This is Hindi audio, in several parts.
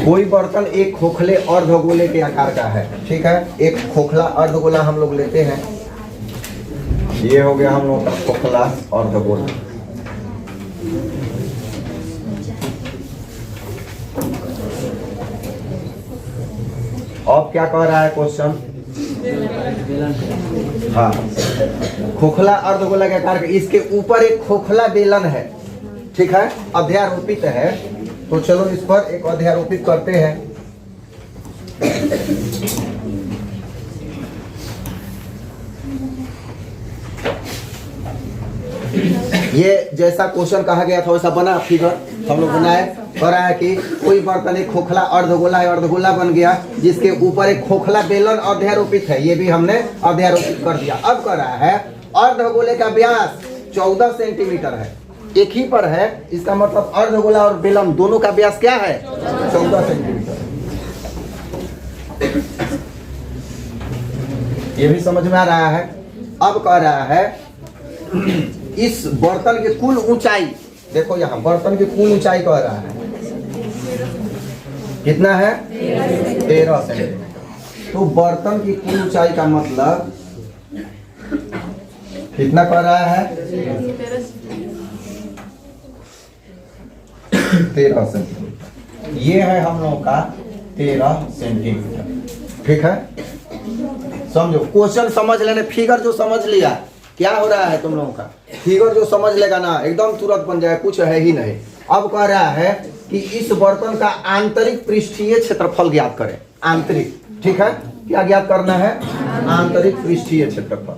कोई बर्तन एक खोखले अर्धगोले के आकार का है, ठीक है। एक खोखला अर्धगोला हम लोग लेते हैं, ये हो गया हम लोग का खोखला अर्धगोला। अब क्या कह रहा है क्वेश्चन? हाँ, खोखला अर्धगोला के आकार का, इसके ऊपर एक खोखला बेलन है, ठीक है, अध्यारोपित है। तो चलो इस पर एक अध्यारोपित करते हैं। ये जैसा क्वेश्चन कहा गया था वैसा बना फिगर हम लोग बनाए। कह रहा है कि कोई बर्तन एक खोखला अर्धगोला है, अर्धगोला बन गया जिसके ऊपर एक खोखला बेलन अध्यारोपित है, ये भी हमने अध्यारोपित कर दिया। अब कह रहा है अर्धगोले का व्यास 14 सेंटीमीटर है, एक ही पर है, इसका मतलब अर्धगोला और बेलन दोनों का व्यास क्या है? 14 सेंटीमीटर। ये भी समझ में आ रहा है। अब कह रहा है इस बर्तन की कुल ऊंचाई, देखो यहाँ बर्तन की कुल ऊंचाई कह रहा है कितना है? 13 सेंटीमीटर। तो बर्तन की कुल ऊंचाई का मतलब कितना कह रहा है? 13 सेंटीमीटर। ये है हम लोगों का 13 सेंटीमीटर, ठीक है। समझो, क्वेश्चन समझ लेने, फिगर जो समझ लिया, क्या हो रहा है तुम लोगों का? फिगर जो समझ लेगा ना एकदम तुरंत बन जाए, कुछ है ही नहीं। अब कह रहा है कि इस बर्तन का आंतरिक पृष्ठीय क्षेत्रफल ज्ञात करें। आंतरिक, ठीक है, क्या ज्ञात करना है? आंतरिक पृष्ठीय क्षेत्रफल।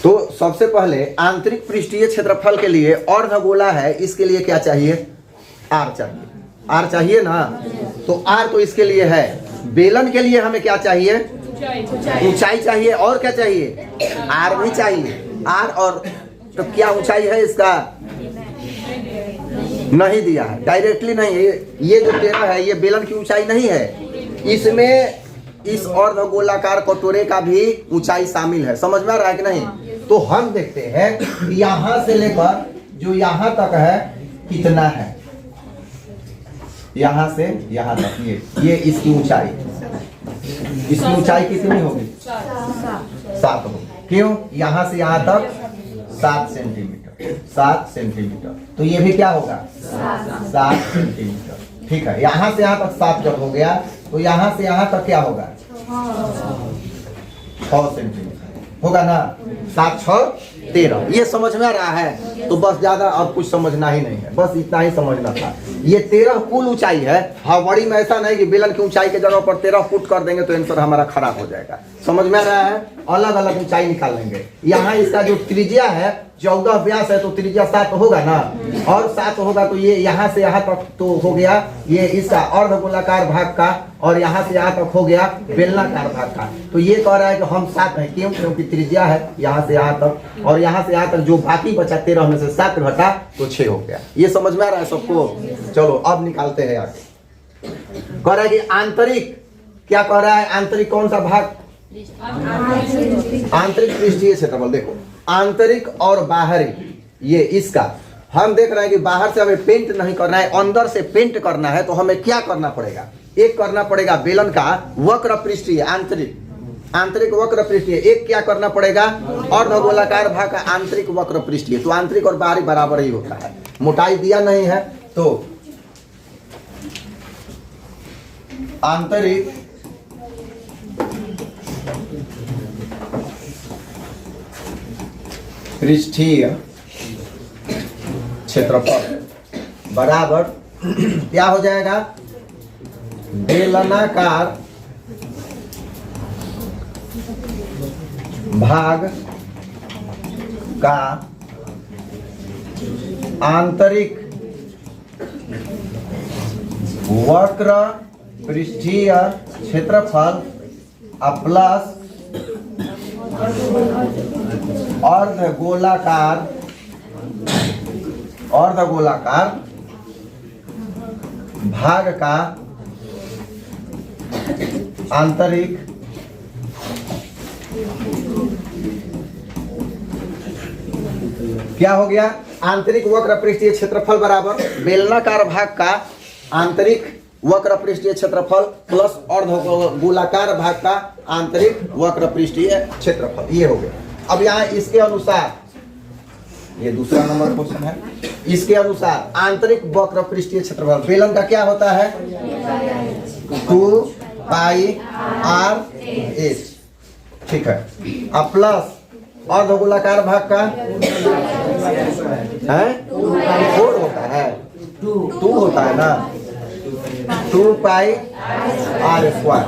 तो सबसे पहले आंतरिक पृष्ठीय क्षेत्रफल के लिए अर्धगोला है, इसके लिए क्या चाहिए? आर चाहिए। आर चाहिए ना, तो आर तो इसके लिए है। बेलन के लिए हमें क्या चाहिए? ऊंचाई चाहिए। और क्या चाहिए? आर भी चाहिए। आर और तो क्या ऊंचाई है इसका? नहीं दिया है, डायरेक्टली नहीं। ये जो 13 है ये बेलन की ऊंचाई नहीं है, इसमें इस अर्धगोलाकार कटोरे का भी ऊंचाई शामिल है। समझ में आ रहा है कि नहीं? तो हम देखते हैं यहां से लेकर जो यहां तक है कितना है, यहां से यहां तक ये इसकी ऊंचाई, इसकी ऊंचाई कितनी होगी? 7 होगी। क्यों? यहां से यहां तक 7 सेंटीमीटर, 7 सेंटीमीटर। तो ये भी क्या होगा? 7 सेंटीमीटर, ठीक है। यहां से यहां तक 7 जब हो गया तो यहां से यहां तक क्या होगा? 6 सेंटीमीटर होगा ना। 7 6 13। ये समझ में आ रहा है? तो बस ज्यादा अब कुछ समझना ही नहीं है, बस इतना ही समझना था। ये 13 कुल ऊंचाई है। हाँ, बड़ी में ऐसा नहीं कि बेलन की ऊंचाई के जगह पर 13 फुट कर देंगे तो आंसर हमारा खराब हो जाएगा। समझ में आ रहा है? अलग अलग ऊंचाई निकाल लेंगे। यहाँ इसका जो त्रिज्या है 14 व्यास है, तो त्रिज्या 7 होगा ना, और 7 होगा तो ये यहाँ से यहाँ तक तो हो गया ये इसका अर्धगोलाकार भाग का, और यहाँ से यहाँ तक हो गया बेलनाकार भाग का। तो ये कह रहा है कि हम 7 हैं, क्यों? क्योंकि त्रिज्या है यहाँ से यहाँ तक, और यहाँ से यहाँ तक जो बाकी बचा 13 में से 7 घटा तो 6 हो गया। ये समझ में आ रहा है सबको? चलो अब निकालते हैं आगे। कह रहा है कि आंतरिक, क्या कह रहा है? आंतरिक कौन सा भाग? आंतरिक पृष्ठीय क्षेत्रफल। देखो, आंतरिक और बाहरी, ये इसका हम देख रहे हैं कि बाहर से हमें पेंट नहीं करना है, अंदर से पेंट करना है। तो हमें क्या करना पड़ेगा? एक करना पड़ेगा बेलन का वक्र पृष्ठीय, आंतरिक वक्र पृष्ठीय। एक क्या करना पड़ेगा? अर्धगोलाकार भाग का आंतरिक वक्र पृष्ठीय। तो आंतरिक और बाहरी बराबर ही होता है, मोटाई दिया नहीं है। तो आंतरिक पृष्ठीय क्षेत्रफल बराबर क्या हो जाएगा? बेलनाकार भाग का आंतरिक वक्र पृष्ठीय क्षेत्रफल प्लस अर्धगोलाकार भाग का आंतरिक क्या हो गया? आंतरिक वक्र पृष्ठीय क्षेत्रफल बराबर बेलनाकार भाग का आंतरिक वक्र पृष्ठीय क्षेत्रफल प्लस अर्धगोलाकार भाग का आंतरिक वक्र पृष्ठीय क्षेत्रफल, ये हो गया। अब यहाँ इसके अनुसार, ये दूसरा नंबर क्वेश्चन है, इसके अनुसार आंतरिक वक्र पृष्ठीय क्षेत्रफल बेलन का क्या होता है? 2 पाई r h, ठीक है। अब प्लस अर्धगोलाकार भाग का है 4 होता है, 2 होता है ना, 2 पाई r स्क्वायर।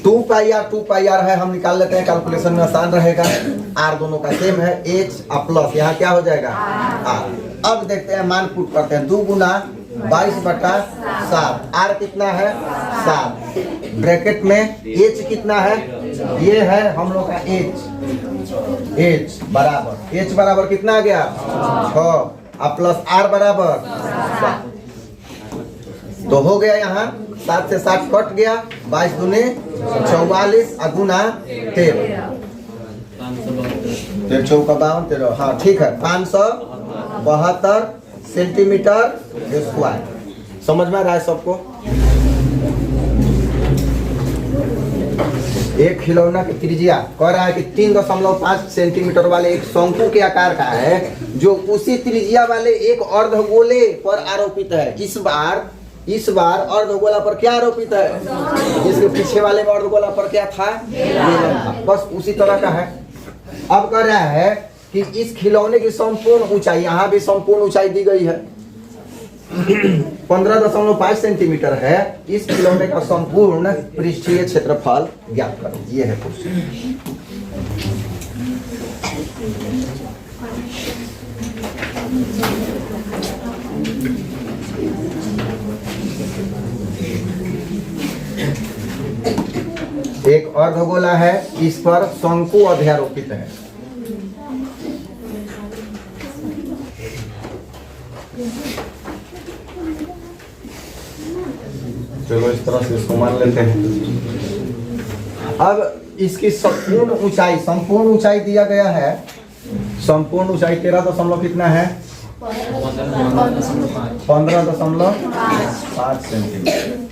2 पाई r है, हम निकाल लेते हैं, कैलकुलेशन में आसान रहेगा। r दोनों का सेम है, h प्लस यहाँ क्या हो जाएगा r। अब देखते हैं, मान पुट करते हैं, 2 गुना 22/7, r कितना है 7, ब्रैकेट में h कितना है, ये है हम लोग का h बराबर कितना आ गया 6, अब प्लस r बराबर 7, तो हो गया यहाँ 7 से 7 कट गया, 22 दूने 44 गुना 13, 13 हाँ ठीक है, 572 सेंटीमीटर स्क्वायर। समझ में आ रहा है सबको? एक खिलौना की त्रिज्या कह रहा है कि 3.5 सेंटीमीटर वाले एक शंकु के आकार का है, जो उसी त्रिज्या वाले एक अर्धगोले पर आरोपित है। इस बार अर्धगोला पर क्या आरोपित है? जिसके पीछे वाले अर्धगोला पर क्या था? बेलन था। बस उसी तरह का है। अब कह रहा है कि इस खिलौने की संपूर्ण ऊंचाई, यहाँ भी संपूर्ण ऊंचाई दी गई है 15.5 सेंटीमीटर है। इस खिलौने का संपूर्ण पृष्ठीय क्षेत्रफल ज्ञात करो, ये है क्वेश्चन। एक अर्धगोला है, इस पर शंकु अध्यारोपित है। चलो इस तरह से इसको मान लेते हैं। अब इसकी संपूर्ण ऊंचाई दिया गया है। संपूर्ण ऊंचाई 13 कितना है 15.5 सेंटीमीटर।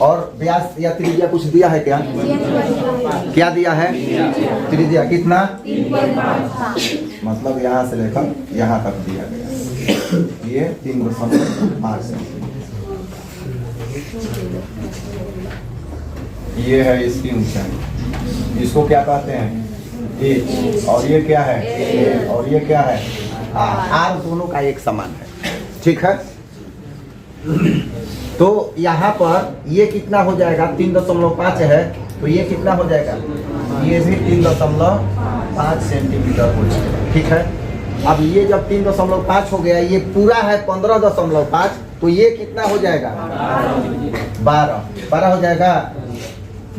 और व्यास या त्रिज्या कुछ दिया है क्या? क्या दिया है? त्रिज्या कितना? मतलब यहाँ से लेकर यहाँ तक दिया गया, ये 3.5 सेंटीमीटर। ये है इसकी ऊंचाई, इसको क्या कहते हैं? h। और ये क्या है? और ये क्या है? r। दोनों का एक समान है, ठीक है। तो यहाँ पर ये कितना हो जाएगा? 3.5 है, तो ये कितना हो जाएगा? ये भी 3.5 सेंटीमीटर हो जाएगा, ठीक है। अब ये जब 3.5 हो गया, ये पूरा है 15.5, तो ये कितना हो जाएगा? 12 हो जाएगा,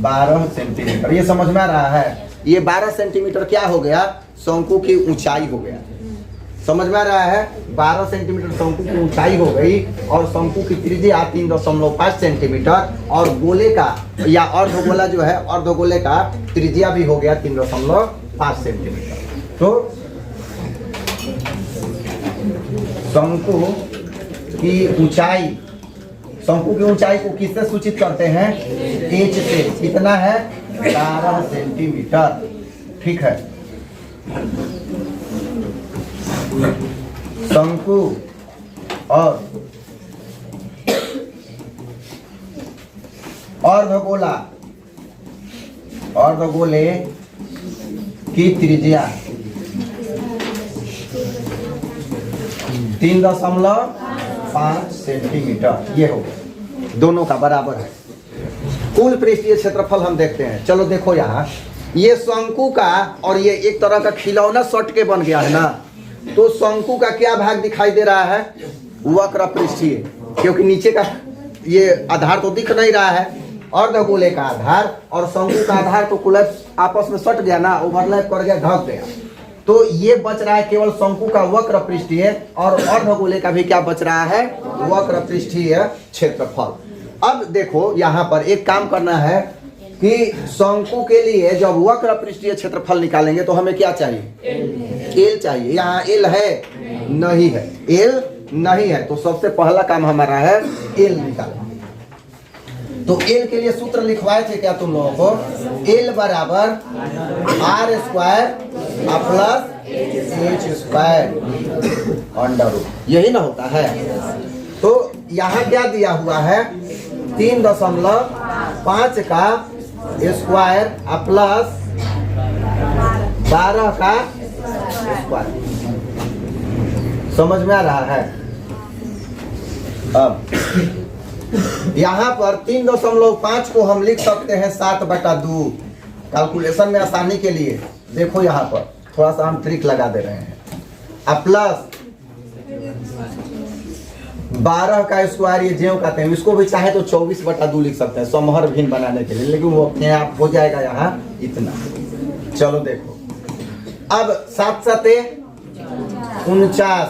12 सेंटीमीटर। ये समझ में आ रहा है? ये 12 सेंटीमीटर क्या हो गया? शंकु की ऊंचाई हो गया। समझ में आ रहा है? 12 सेंटीमीटर शंकु की ऊंचाई हो गई, और शंकु की त्रिज्या 3.5 सेंटीमीटर, और गोले का या अर्धगोला जो है, अर्धगोले का त्रिज्या भी हो गया 3.5 सेंटीमीटर। तो शंकु की ऊंचाई को किससे सूचित करते हैं? h से। कितना है? 12 सेंटीमीटर, ठीक है। शंकु और अर्धगोले की त्रिज्या 3.5 सेंटीमीटर, ये हो गया, दोनों का बराबर है। कुल पृष्ठीय क्षेत्रफल हम देखते हैं। चलो देखो, यहाँ ये शंकु का और ये एक तरह का खिलौना सट के बन गया है ना, तो शंकु का क्या भाग दिखाई दे रहा है? वक्र पृष्ठीय, क्योंकि नीचे का ये आधार तो दिख नहीं रहा है, अर्धगोले का आधार और शंकु का आधार तो कोलैप्स आपस में सट गया ना, ओवरलैप कर गया, ढक गया। तो ये बच रहा है केवल शंकु का वक्र पृष्ठीय, और अर्धगोले का भी क्या बच रहा है? वक्र पृष्ठीय क्षेत्रफल। अब देखो, यहाँ पर एक काम करना है कि शंकु के लिए जब वक्र पृष्ठीय क्षेत्रफल निकालेंगे तो हमें क्या चाहिए? एल चाहिए। यहाँ एल है? नहीं है, एल नहीं है, तो सबसे पहला काम हमारा है एल निकालना। तो एल के लिए सूत्र लिखवाए थे क्या तुम लोगों को? एल बराबर R square plus H square under root, यही ना होता है। तो यहाँ क्या दिया हुआ है? 3.5 का स्क्वायर प्लस 12 का स्क्वायर। समझ में आ रहा है? अब यहाँ पर 3.5 को हम लिख सकते हैं 7/2। कैलकुलेशन में आसानी के लिए देखो, यहाँ पर थोड़ा सा हम ट्रिक लगा दे रहे हैं। अब प्लस 12 का स्क्वायर, ये ज्यों कहते हैं, इसको भी चाहे तो 24/2 लिख सकते हैं समहर भिन्न बनाने के लिए, लेकिन वो अपने आप हो जाएगा यहाँ इतना। चलो देखो, अब 7 7 49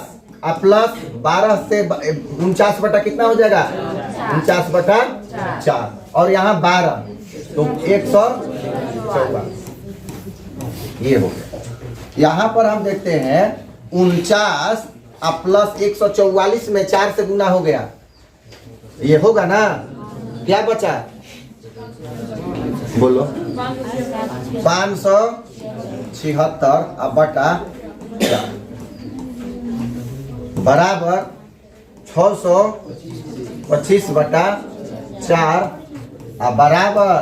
प्लस 12 से 49 बटा कितना हो जाएगा? 49/4 और यहाँ 12 तो 114, ये हो गया। यहाँ पर हम देखते हैं 49 प्लस 144 में 4 से गुना हो गया, ये होगा ना? क्या बचा? बोलो। 576 बटा 4 बराबर 625/4 बराबर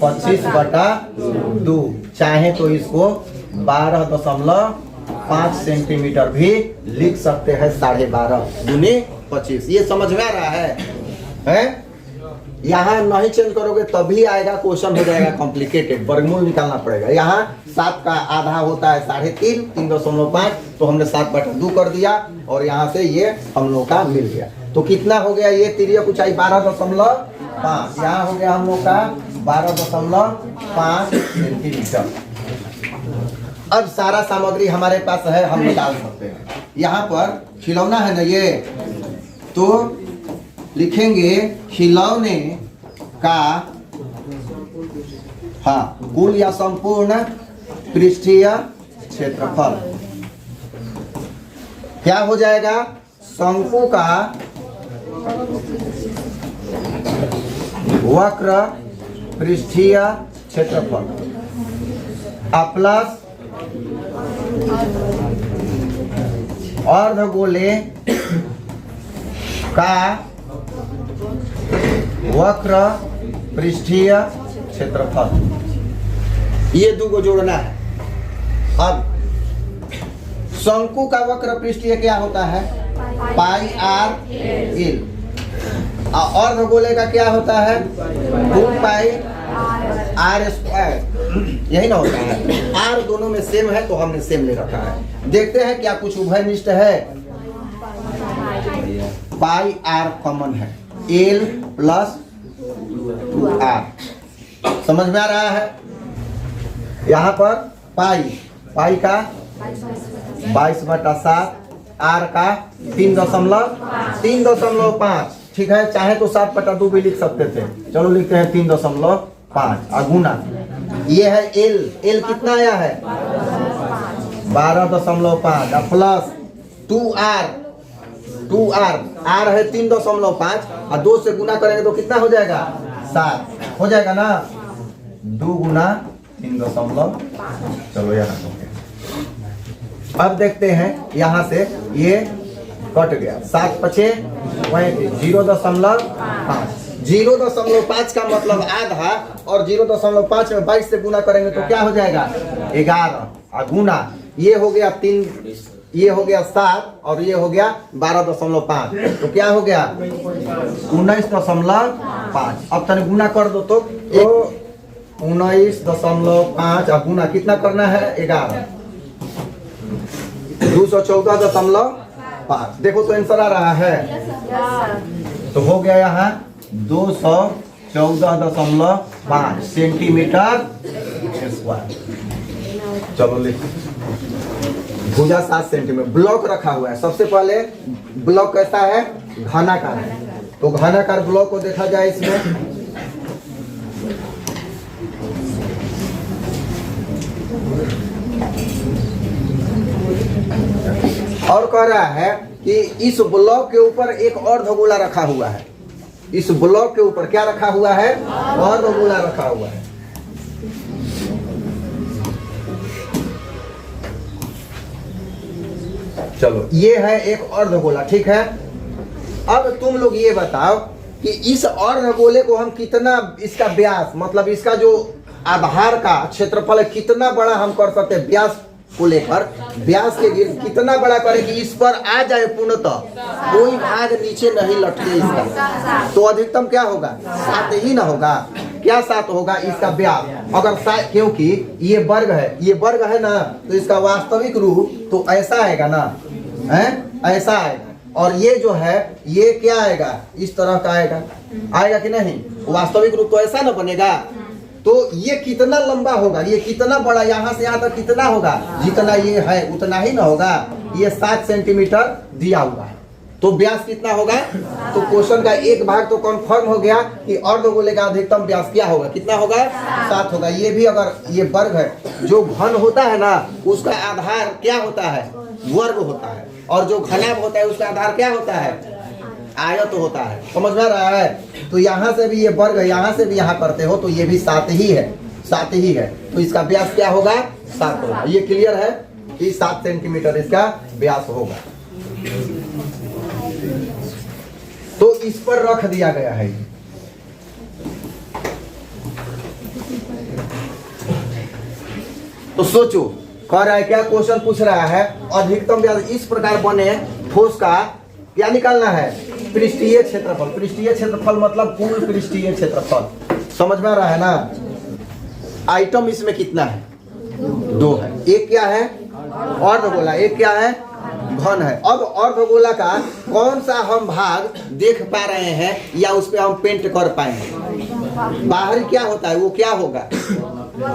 25/2। चाहे तो इसको 12.5 सेंटीमीटर भी लिख सकते हैं। 12.5 दूनी 25। ये समझ में आ रहा है? यहाँ नहीं चेंज करोगे तभी आएगा, क्वेश्चन हो जाएगा कॉम्प्लिकेटेड, वर्गमूल निकालना पड़ेगा। यहाँ 7 का आधा होता है 3.5, 3.5, तो हमने 7/2 कर दिया और यहाँ से ये हम लोग का मिल गया। तो कितना हो गया? ये तिर्यक ऊंचाई 12.5, यहाँ हो गया हम लोग का 12.5 सेंटीमीटर। अब सारा सामग्री हमारे पास है, हम निकाल सकते हैं। यहाँ पर खिलौना है ना ये, तो लिखेंगे खिलौने का कुल या संपूर्ण पृष्ठीय क्षेत्रफल क्या हो जाएगा? शंकु का वक्र पृष्ठीय क्षेत्रफल प्लस अर्धगोले का वक्र पृष्ठीय क्षेत्रफल, ये दो को जोड़ना है। अब शंकु का वक्र पृष्ठीय क्या होता है? पाई आर एल। अर्धगोले का क्या होता है? 2 पाई आर स्क्वायर, यही ना होता है। आर दोनों में सेम है तो हमने सेम ले रखा है। देखते हैं क्या कुछ उभयनिष्ठ है। पाई आर कॉमन है, एल प्लस 2r। समझ में आ रहा है? यहाँ पर पाई का 22/7, आर का 3.5। ठीक है, चाहे तो 7/2 भी लिख सकते थे। चलो लिखते हैं 3.5 गुना, ये है एल कितना आया है? 12.5 प्लस 2r, आर है 3.5 और 2 से गुना करेंगे तो कितना हो जाएगा? 7 हो जाएगा ना? 2 गुना 3.5। चलो यहाँ हो गया। अब देखते हैं यहाँ से ये कट गया, 7 5 0.5। 0.5 का मतलब आधा, और 0.5 में 22 से गुना करेंगे तो क्या हो जाएगा? 11 गुना, ये हो गया 3, ये हो गया 7 और ये हो गया 12.5, तो क्या हो गया? 19.5। अब तनिक गुना कर दो तो 19.5 गुना कितना करना है? 11, 214.5। देखो तो आंसर आ रहा है। तो हो गया यहाँ 214.5 सेंटीमीटर स्क्वायर। चलो लिख, भुजा 7 सेंटीमीटर। ब्लॉक रखा हुआ है। सबसे पहले ब्लॉक कैसा है? घनाकार है, तो घनाकार ब्लॉक को देखा जाए इसमें। और कह रहा है कि इस ब्लॉक के ऊपर एक अर्धगोला रखा हुआ है। इस ब्लॉक के ऊपर क्या रखा हुआ है? अर्धगोला रखा हुआ है। चलो ये है एक अर्धगोला, ठीक है। अब तुम लोग ये बताओ कि इस अर्धगोले को हम कितना, इसका व्यास मतलब इसका जो आधार का क्षेत्रफल है कितना बड़ा हम कर सकते हैं? व्यास को लेकर व्यास के कितना बड़ा करें कि इस पर आ जाए पूर्णतः, कोई भाग नीचे नहीं लटके इसका। तो अधिकतम क्या होगा? 7 ही ना होगा? क्या 7 होगा इसका व्यास? अगर 7, क्योंकि ये वर्ग है, ये वर्ग है ना, तो इसका वास्तविक रूप तो ऐसा आएगा ना, है ऐसा आएगा। और ये जो है ये क्या आएगा? इस तरह का आएगा, आएगा कि नहीं? वास्तविक रूप तो ऐसा ना बनेगा। तो ये कितना लंबा होगा, ये कितना बड़ा, यहाँ से यहाँ तक कितना होगा? जितना ये है उतना ही ना होगा। ये 7 सेंटीमीटर दिया हुआ है, तो व्यास कितना होगा? तो क्वेश्चन का एक भाग तो कंफर्म हो गया कि अर्धगोले का अधिकतम व्यास क्या होगा? कितना होगा? 7 होगा। ये भी अगर ये वर्ग है, जो घन होता है ना उसका आधार क्या होता है? वर्ग होता है। और जो घनाभ होता है उसका आधार क्या होता है? आयत होता है। समझ में आ रहा है? तो यहाँ से भी ये वर्ग है, यहाँ से भी यहाँ करते हो तो ये भी 7 ही है, 7 ही है। तो इसका व्यास क्या होगा? 7 होगा। ये क्लियर है कि 7 सेंटीमीटर इसका व्यास होगा। तो इस पर रख दिया गया है। तो सोचो, कह रहा है क्या? क्वेश्चन पूछ रहा है अधिकतम व्यास इस प्रकार बने ठोस का क्या निकालना है? पृष्ठीय क्षेत्रफल। पृष्ठीय क्षेत्रफल मतलब कुल पृष्ठीय क्षेत्रफल। समझ में आ रहा है ना? आइटम इसमें कितना है? 2 है। एक क्या है? अर्धगोला। एक क्या है? घन है। अब अर्धगोला का कौन सा हम भाग देख पा रहे हैं या उस पर हम पेंट कर पाएंगे? बाहरी क्या होता है वो क्या होगा?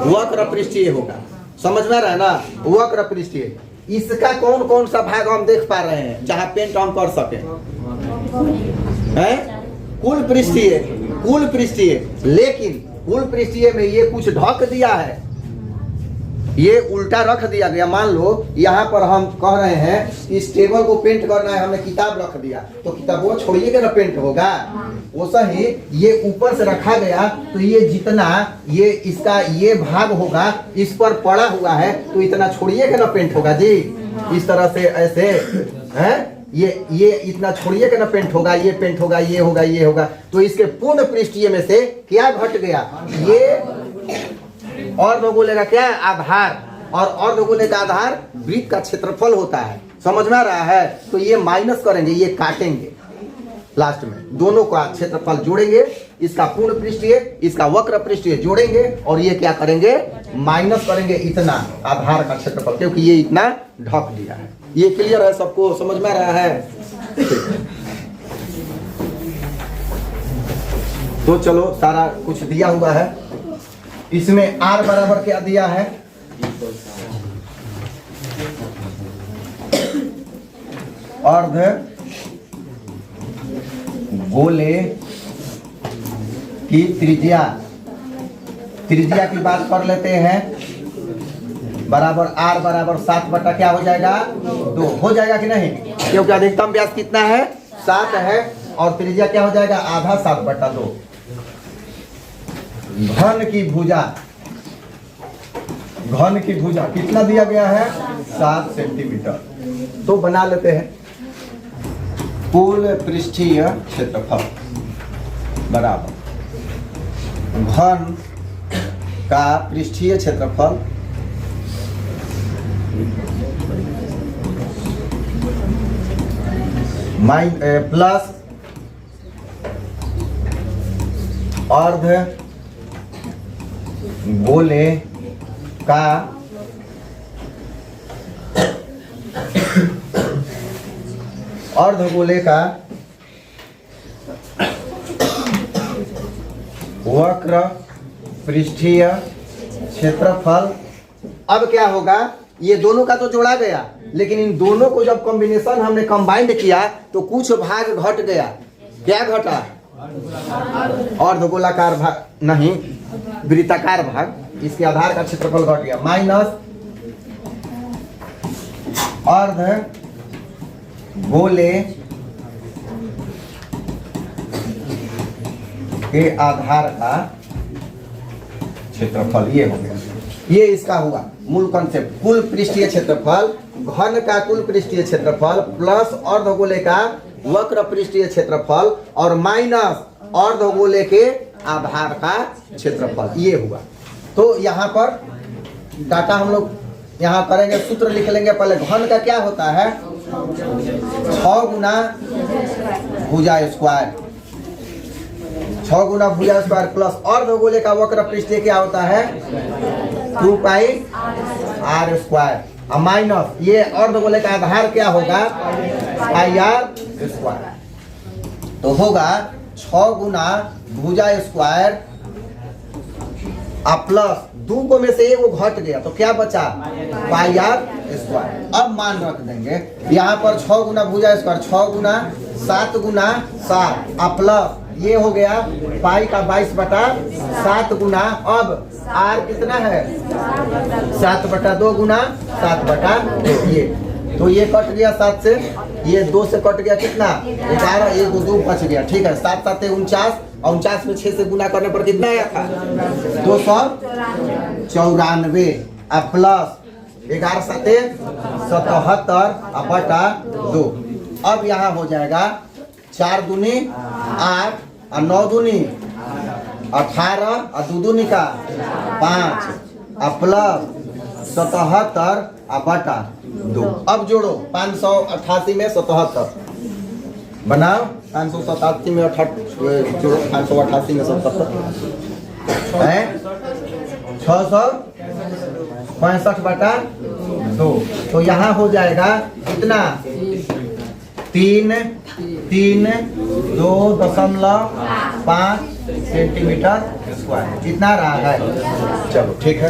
वक्र पृष्ठीय होगा। समझ में आ रहा है ना? वक्र पृष्ठीय। इसका कौन कौन सा भाग हम देख पा रहे हैं जहां पेंट हम कर सके? हैं? कुल पृष्ठीय, कुल पृष्ठीय। लेकिन कुल पृष्ठीय में ये कुछ ढक दिया है, ये उल्टा रख दिया गया। मान लो यहाँ पर हम कह रहे हैं इस टेबल को पेंट करना है, हमने किताब रख दिया तो किताब वो छोड़िएगा ना पेंट होगा। वो सही ये ऊपर से रखा गया तो ये जितना ये इसका ये भाग होगा इस पर पड़ा हुआ है तो इतना छोड़िएगा ना पेंट होगा जी। इस तरह से ऐसे है ये इतना छोड़िएगा ना पेंट होगा, ये पेंट होगा, ये होगा, ये होगा। तो इसके पूर्ण पृष्ठीय में से क्या घट गया? ये अर्धगोले का क्या है? आधार। और अर्धगोले का आधार वृत्त का क्षेत्रफल होता है। समझ में आ रहा है? तो ये माइनस करेंगे, ये काटेंगे, लास्ट में दोनों का क्षेत्रफल जोड़ेंगे, इसका पूर्ण पृष्ठीय इसका वक्र पृष्ठीय जोड़ेंगे और ये क्या करेंगे? माइनस करेंगे इतना आधार का क्षेत्रफल, क्योंकि ये इतना ढक दिया है। ये क्लियर है? सबको समझ में आ रहा है? तो चलो सारा कुछ दिया हुआ है। इसमें R बराबर क्या दिया है? अर्ध गोले की त्रिज्या, त्रिज्या की बात कर लेते हैं, बराबर R बराबर 7 बटा क्या हो जाएगा? 2 हो जाएगा कि नहीं? क्योंकि अधिकतम व्यास कितना है? 7 है और त्रिज्या क्या हो जाएगा? आधा 7 बटा 2। घन की भुजा, घन की भुजा कितना दिया गया है? 7 सेंटीमीटर। तो बना लेते हैं कुल पृष्ठीय क्षेत्रफल बराबर घन का पृष्ठीय क्षेत्रफल प्लस अर्ध गोले का अर्धगोले का वक्र पृष्ठीय क्षेत्रफल। अब क्या होगा? ये दोनों का तो जोड़ा गया, लेकिन इन दोनों को जब कॉम्बिनेशन हमने कंबाइंड किया तो कुछ भाग घट गया। क्या घटा? अर्धगोलाकार भाग नहीं, वृत्ताकार भाग, इसके आधार का क्षेत्रफल घट गया। माइनस अर्ध गोले के आधार का क्षेत्रफल, ये हो गया। ये इसका हुआ मूल कॉन्सेप्ट। कुल पृष्ठीय क्षेत्रफल, घन का कुल पृष्ठीय क्षेत्रफल प्लस अर्धगोले का वक्र पृष्ठीय क्षेत्रफल और माइनस अर्धगोले के आधार का क्षेत्रफल, ये हुआ। तो यहाँ पर डाटा हम लोग यहाँ करेंगे, सूत्र लिख लेंगे। पहले घन का क्या होता है, 6 गुना भुजा स्क्वायर, 6 गुना भुजा स्क्वायर प्लस अर्धगोले का वक्र पृष्ठीय क्या होता है, 2 पाई आर स्क्वायर और माइनस ये अर्धगोले का आधार क्या होगा, पाई आर स्क्वायर। तो होगा 6 गुना भुजा स्क्वायर और प्लस 2 को में से एक वो घट गया तो क्या बचा, पाई आर स्क्वायर। अब मान रख देंगे यहाँ पर 6 गुना भुजा स्क्वायर, 6 गुना 7 गुना 7 और प्लस ये हो गया पाई का 22/7 गुना, अब आर कितना है 7/2 गुना 7/2, ये तो ये कट गया 7 से, ये 2 से कट गया कितना 11, 1 2 बच गया। ठीक है, 7 7 49 और 49 में 6 से गुना करने पर कितना आया था 294 और प्लस 11 7 77/2। अब यहाँ हो जाएगा 4 दूनी 8 और 9 दूनी 18 और 2 दूनी का 5 और प्लस 77/2। अब जोड़ो 588 में 77 बनाओ, 587 में 68 जोड़ो, 588 में 77 है 665/2। तो यहाँ हो जाएगा कितना 3.2.5 सेंटीमीटर स्क्वायर, कितना रहा है। चलो ठीक है।